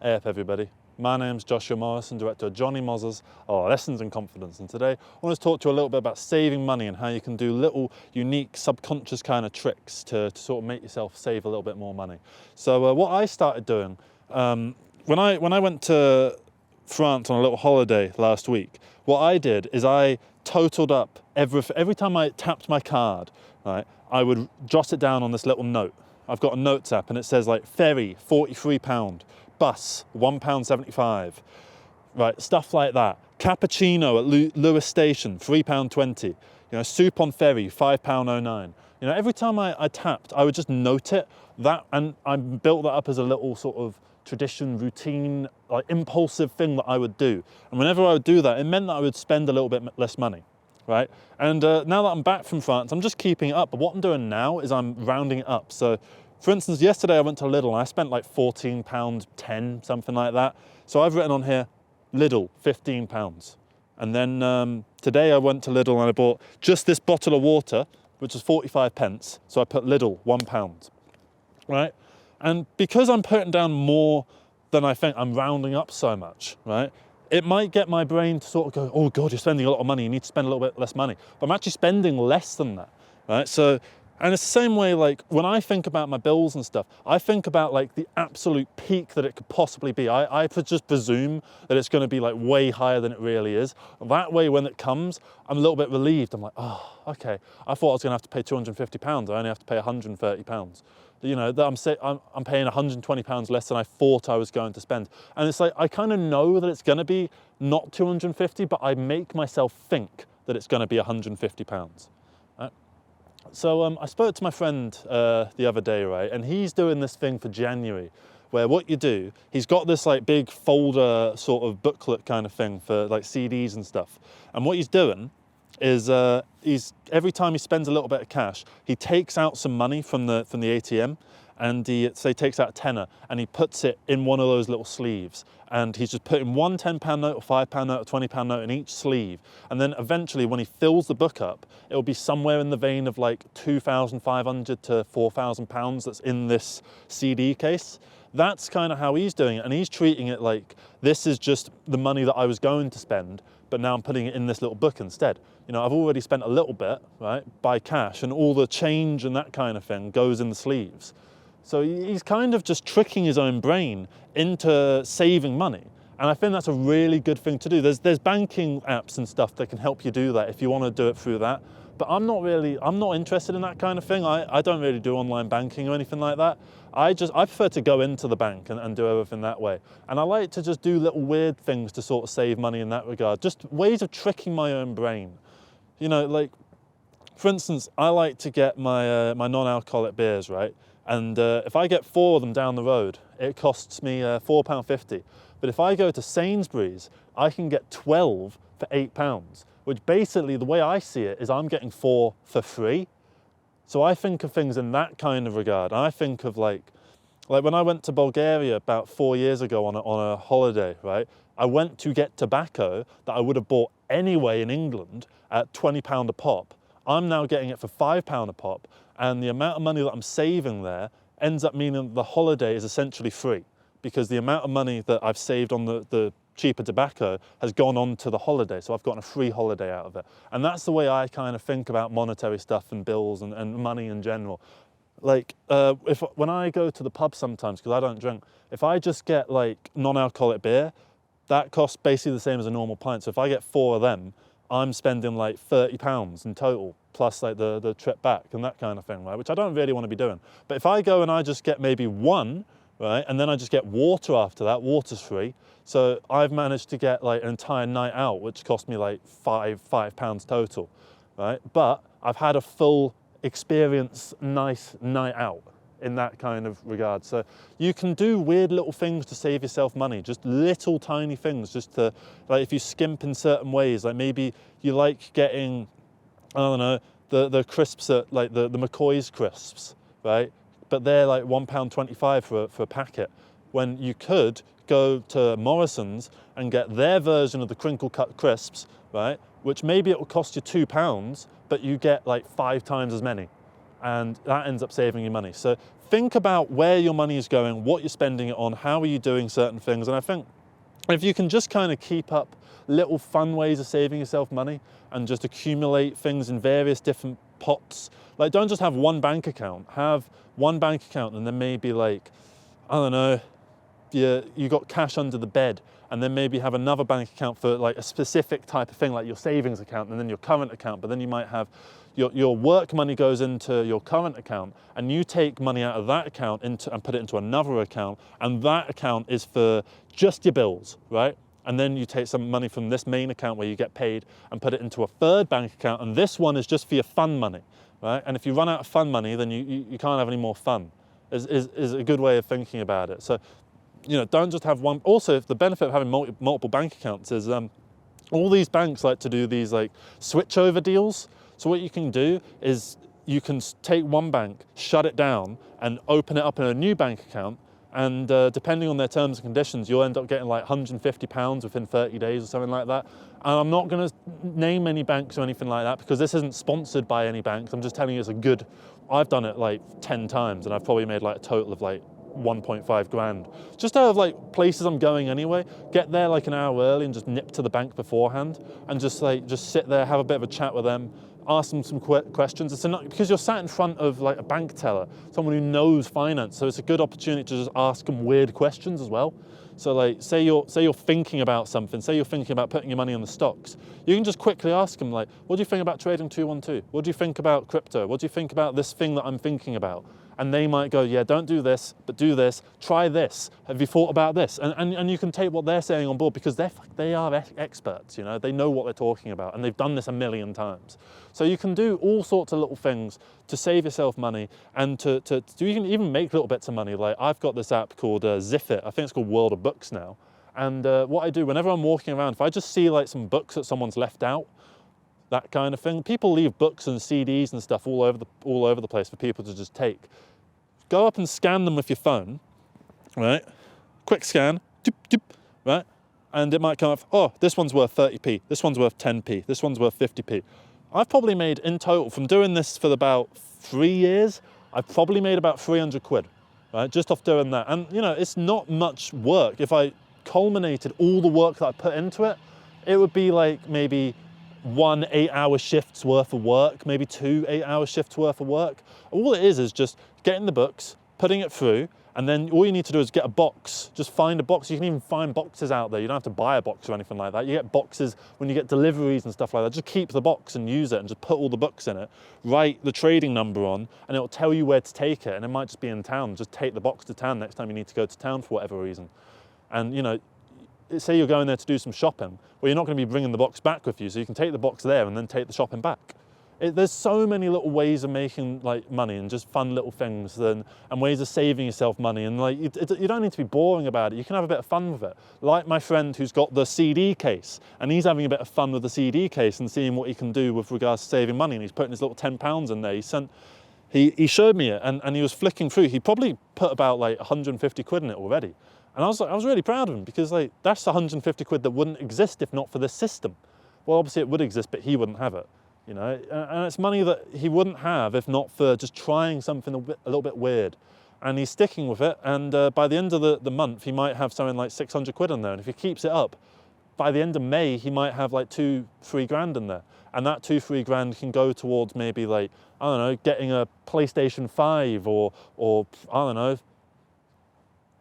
Hey up everybody, my name's Joshua Morrison, director of Johnny Moz's Lessons in Confidence, and today I want to talk to you a little bit about saving money and how you can do little unique subconscious kind of tricks to sort of make yourself save a little bit more money. So what I started doing, when I went to France on a little holiday last week, what I did is I totaled up every time I tapped my card, right, I would jot it down on this little note. I've got a notes app and it says like ferry, £43, bus, £1.75, right, stuff like that. Cappuccino at Lewis Station, £3.20. You know, soup on ferry, £5.09. You know, every time I tapped, I would just note it, and I built that up as a little sort of tradition, routine, like impulsive thing that I would do. And whenever I would do that, it meant that I would spend a little bit less money, right? And now that I'm back from France, I'm just keeping it up. But what I'm doing now is I'm rounding it up. So, for instance, yesterday I went to Lidl and I spent like £14.10, something like that. So I've written on here, Lidl, £15. And then today I went to Lidl and I bought just this bottle of water, which was 45 pence. So I put Lidl, £1, right? And because I'm putting down more than I think, I'm rounding up so much, right? It might get my brain to sort of go, oh God, you're spending a lot of money, you need to spend a little bit less money. But I'm actually spending less than that, right? So, and it's the same way, like when I think about my bills and stuff, I think about like the absolute peak that it could possibly be. I just presume that it's going to be like way higher than it really is. That way, when it comes, I'm a little bit relieved. I'm like, oh, okay. I thought I was going to have to pay £250. I only have to pay £130. You know, that I'm paying £120 less than I thought I was going to spend. And it's like, I kind of know that it's going to be not 250, but I make myself think that it's going to be £150. Right? So I spoke to my friend the other day, right? And he's doing this thing for January, where what you do, he's got this like big folder sort of booklet kind of thing for like CDs and stuff. And what he's doing is every time he spends a little bit of cash, he takes out some money from the ATM, and he takes out a tenner and he puts it in one of those little sleeves, and he's just putting one £10 note or £5 note or £20 note in each sleeve, and then eventually when he fills the book up, it'll be somewhere in the vein of like £2,500 to £4,000 that's in this CD case. That's kind of how he's doing it, and he's treating it like this is just the money that I was going to spend, but now I'm putting it in this little book instead. You know, I've already spent a little bit, right, by cash, and all the change and that kind of thing goes in the sleeves. So he's kind of just tricking his own brain into saving money. And I think that's a really good thing to do. There's banking apps and stuff that can help you do that if you want to do it through that. But I'm not interested in that kind of thing. I don't really do online banking or anything like that. I prefer to go into the bank and do everything that way. And I like to just do little weird things to sort of save money in that regard. Just ways of tricking my own brain. You know, like, for instance, I like to get my non-alcoholic beers, right? And if I get 4 of them down the road, it costs me £4.50. But if I go to Sainsbury's, I can get 12 for £8, which basically, the way I see it, is I'm getting 4 for free. So I think of things in that kind of regard. I think of like when I went to Bulgaria about 4 years ago on a holiday, right? I went to get tobacco that I would have bought anyway in England at £20 a pop. I'm now getting it for £5 a pop, and the amount of money that I'm saving there ends up meaning that the holiday is essentially free, because the amount of money that I've saved on the cheaper tobacco has gone on to the holiday, so I've gotten a free holiday out of it. And that's the way I kind of think about monetary stuff and bills and money in general. Like, when I go to the pub sometimes, because I don't drink, if I just get like non-alcoholic beer, that costs basically the same as a normal pint. So if I get 4 of them, I'm spending like £30 in total, plus like the trip back and that kind of thing, right? Which I don't really want to be doing. But if I go and I just get maybe 1, right, and then I just get water after that, water's free. So I've managed to get like an entire night out, which cost me like £5 total, right? But I've had a full experience, nice night out in that kind of regard. So you can do weird little things to save yourself money, just little tiny things, just to, like, if you skimp in certain ways, like maybe you like getting, I don't know, the crisps at like the McCoy's crisps, right? But they're like £1.25 for a packet, when you could go to Morrison's and get their version of the crinkle cut crisps, right? Which maybe it will cost you £2, but you get like 5 times as many. And that ends up saving you money. So think about where your money is going, what you're spending it on, how are you doing certain things. And I think if you can just kind of keep up little fun ways of saving yourself money and just accumulate things in various different pots, like don't just have one bank account, have one bank account and then maybe like, I don't know, you got cash under the bed, and then maybe have another bank account for like a specific type of thing, like your savings account and then your current account. But then you might have your work money goes into your current account, and you take money out of that account and put it into another account, and that account is for just your bills, right? And then you take some money from this main account where you get paid and put it into a third bank account, and this one is just for your fun money, right? And if you run out of fun money, then you can't have any more fun, is a good way of thinking about it. So, you know, don't just have one. Also, the benefit of having multiple bank accounts is all these banks like to do these like switch over deals. So what you can do is you can take one bank, shut it down, and open it up in a new bank account. And depending on their terms and conditions, you'll end up getting like £150 within 30 days or something like that. And I'm not going to name any banks or anything like that because this isn't sponsored by any banks. I'm just telling you it's a good. I've done it like 10 times and I've probably made like a total of like 1.5 grand. Just out of like places I'm going anyway, get there like an hour early and just nip to the bank beforehand and just sit there, have a bit of a chat with them, ask them some questions. It's not because you're sat in front of like a bank teller, someone who knows finance, so it's a good opportunity to just ask them weird questions as well. So like, say you're thinking about something, say you're thinking about putting your money on the stocks, you can just quickly ask them like, what do you think about trading 212? What do you think about crypto? What do you think about this thing that I'm thinking about? And they might go, yeah, don't do this, but do this, try this. Have you thought about this? And you can take what they're saying on board because they are experts, you know, they know what they're talking about and they've done this a million times. So you can do all sorts of little things to save yourself money and you can even make little bits of money. Like I've got this app called Zifit, I think it's called World of Books now. And what I do whenever I'm walking around, if I just see like some books that someone's left out, that kind of thing. People leave books and CDs and stuff all over the place for people to just take. Go up and scan them with your phone, right? Quick scan, doop, doop, right? And it might come up, oh, this one's worth 30p, this one's worth 10p, this one's worth 50p. I've probably made in total, from doing this for about 3 years, I've probably made about 300 quid, right? Just off doing that. And you know, it's not much work. If I culminated all the work that I put into it, it would be like maybe 1 8-hour shift's worth of work, maybe 2 8-hour shifts worth of work. All it is just getting the books, putting it through, and then all you need to do is get a box. Just find a box. You can even find boxes out there. You don't have to buy a box or anything like that. You get boxes when you get deliveries and stuff like that. Just keep the box and use it and just put all the books in it. Write the trading number on and it'll tell you where to take it. And it might just be in town. Just take the box to town next time you need to go to town for whatever reason. And you know, say you're going there to do some shopping, well, you're not going to be bringing the box back with you, so you can take the box there and then take the shopping back. There's so many little ways of making like money and just fun little things and ways of saving yourself money, and like you don't need to be boring about it. You can have a bit of fun with it. Like my friend who's got the CD case, and he's having a bit of fun with the CD case and seeing what he can do with regards to saving money, and he's putting his little £10 in there. He showed me it and he was flicking through. He probably put about like 150 quid in it already. And I was really proud of him because like that's 150 quid that wouldn't exist if not for this system. Well, obviously it would exist, but he wouldn't have it, you know. And it's money that he wouldn't have if not for just trying something a little bit weird. And he's sticking with it. And by the end of the month, he might have something like 600 quid in there. And if he keeps it up, by the end of May, he might have like 2-3 grand in there. And that 2-3 grand can go towards maybe like, I don't know, getting a PlayStation 5 or I don't know,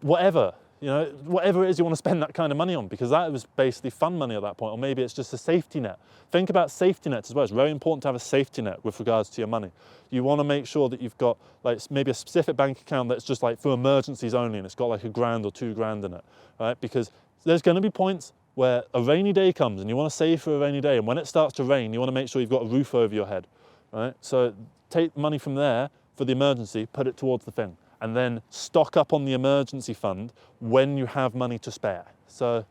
whatever. You know, whatever it is you want to spend that kind of money on, because that was basically fun money at that point, or maybe it's just a safety net. Think about safety nets as well. It's very important to have a safety net with regards to your money. You want to make sure that you've got like maybe a specific bank account that's just like for emergencies only, and it's got like £1 grand or £2 grand in it, right? Because there's going to be points where a rainy day comes and you want to save for a rainy day, and when it starts to rain, you want to make sure you've got a roof over your head, right? So take money from there for the emergency, put it towards the thing, and then stock up on the emergency fund when you have money to spare. So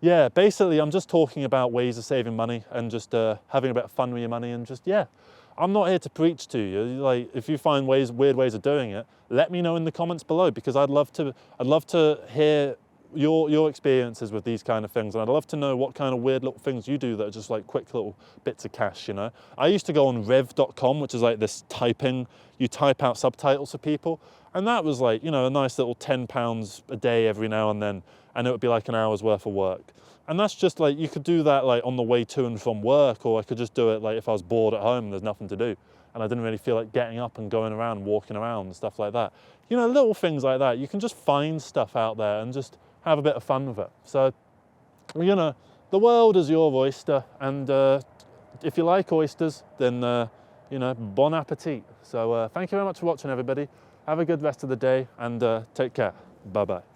yeah, basically I'm just talking about ways of saving money and just having a bit of fun with your money, and just, yeah, I'm not here to preach to you. Like, if you find weird ways of doing it, let me know in the comments below, because I'd love to hear your experiences with these kind of things, and I'd love to know what kind of weird little things you do that are just like quick little bits of cash, you know. I used to go on rev.com, which is like this you type out subtitles for people, and that was like, you know, a nice little £10 a day every now and then, and it would be like an hour's worth of work. And that's just like, you could do that like on the way to and from work, or I could just do it like if I was bored at home and there's nothing to do and I didn't really feel like getting up and going around, walking around and stuff like that. You know, little things like that. You can just find stuff out there and just have a bit of fun with it. So, you know, the world is your oyster, and if you like oysters, then, you know, bon appetit. So thank you very much for watching, everybody. Have a good rest of the day, and take care. Bye-bye.